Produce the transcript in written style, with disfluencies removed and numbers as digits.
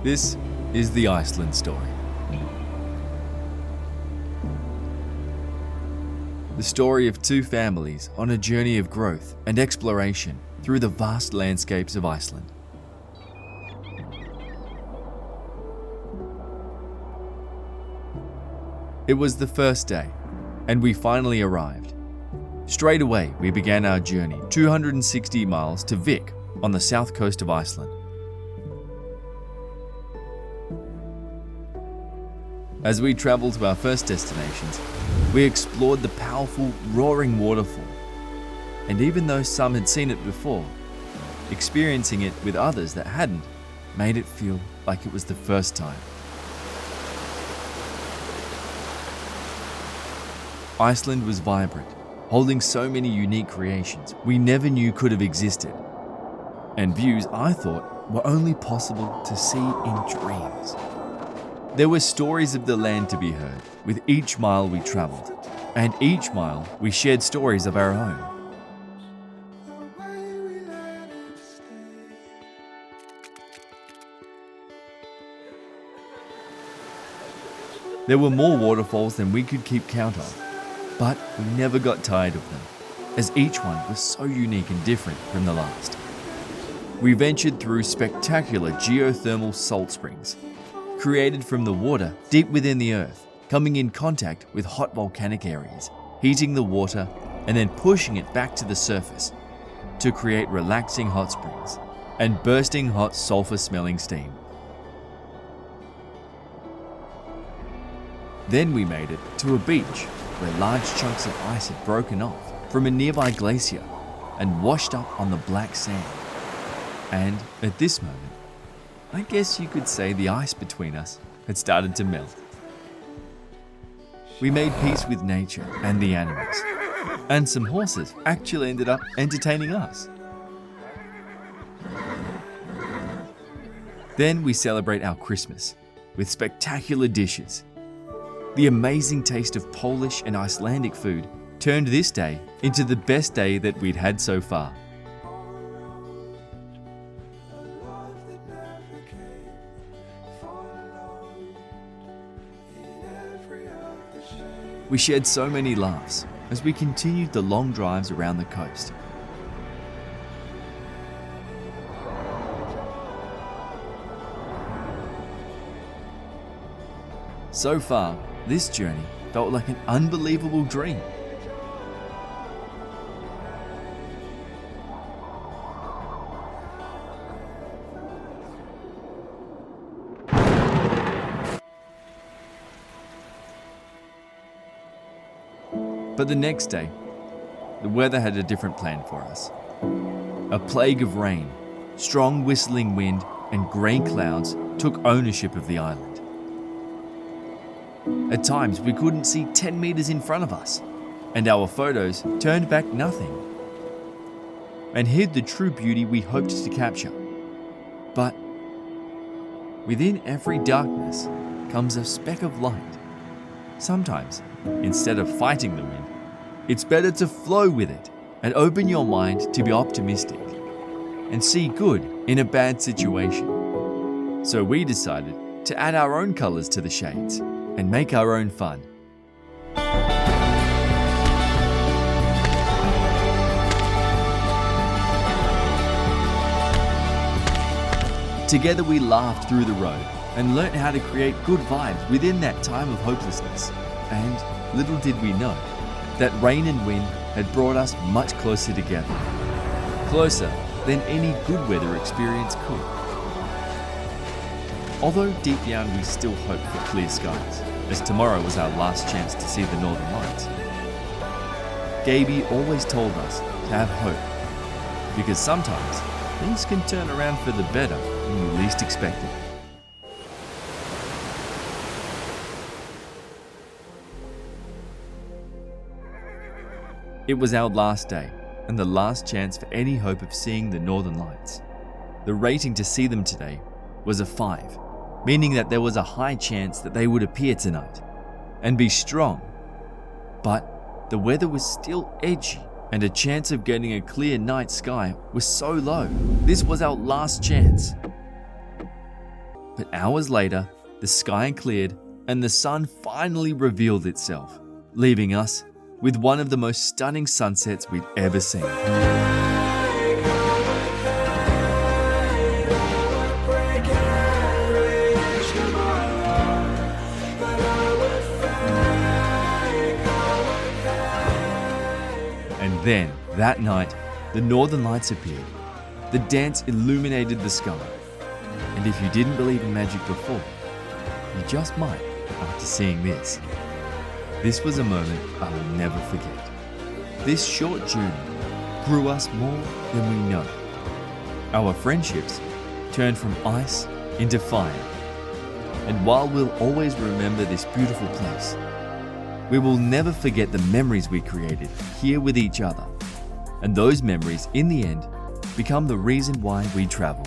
This is the Iceland story. The story of two families on a journey of growth and exploration through the vast landscapes of Iceland. It was the first day, and we finally arrived. Straight away, we began our journey 260 miles to Vik on the south coast of Iceland. As we traveled to our first destinations, we explored the powerful, roaring waterfall. And even though some had seen it before, experiencing it with others that hadn't made it feel like it was the first time. Iceland was vibrant, holding so many unique creations we never knew could have existed, and views I thought were only possible to see in dreams. There were stories of the land to be heard with each mile we traveled, and each mile we shared stories of our own. There were more waterfalls than we could keep count of, but we never got tired of them, as each one was so unique and different from the last. We ventured through spectacular geothermal salt springs, created from the water deep within the earth, coming in contact with hot volcanic areas, heating the water and then pushing it back to the surface to create relaxing hot springs and bursting hot sulfur-smelling steam. Then we made it to a beach where large chunks of ice had broken off from a nearby glacier and washed up on the black sand. And at this moment, I guess you could say the ice between us had started to melt. We made peace with nature and the animals, and some horses actually ended up entertaining us. Then we celebrate our Christmas with spectacular dishes. The amazing taste of Polish and Icelandic food turned this day into the best day that we'd had so far. We shared so many laughs as we continued the long drives around the coast. So far, this journey felt like an unbelievable dream. But the next day, the weather had a different plan for us. A plague of rain, strong whistling wind, and grey clouds took ownership of the island. At times, we couldn't see 10 meters in front of us, and our photos turned back nothing and hid the true beauty we hoped to capture. But within every darkness comes a speck of light. Sometimes, instead of fighting the wind, it's better to flow with it and open your mind to be optimistic and see good in a bad situation. So we decided to add our own colors to the shades and make our own fun. Together we laughed through the road and learnt how to create good vibes within that time of hopelessness. And little did we know that rain and wind had brought us much closer together. Closer than any good weather experience could. Although deep down we still hoped for clear skies, as tomorrow was our last chance to see the Northern Lights. Gaby always told us to have hope, because sometimes things can turn around for the better when we least expect it. It was our last day, and the last chance for any hope of seeing the Northern Lights. The rating to see them today was a 5, meaning that there was a high chance that they would appear tonight and be strong. But the weather was still edgy, and a chance of getting a clear night sky was so low. This was our last chance. But hours later, the sky cleared and the sun finally revealed itself, leaving us with one of the most stunning sunsets we'd ever seen. And then, that night, the northern lights appeared. The dance illuminated the sky. And if you didn't believe in magic before, you just might after seeing this. This was a moment I will never forget. This short journey grew us more than we know. Our friendships turned from ice into fire. And while we'll always remember this beautiful place, we will never forget the memories we created here with each other. And those memories, in the end, become the reason why we travel.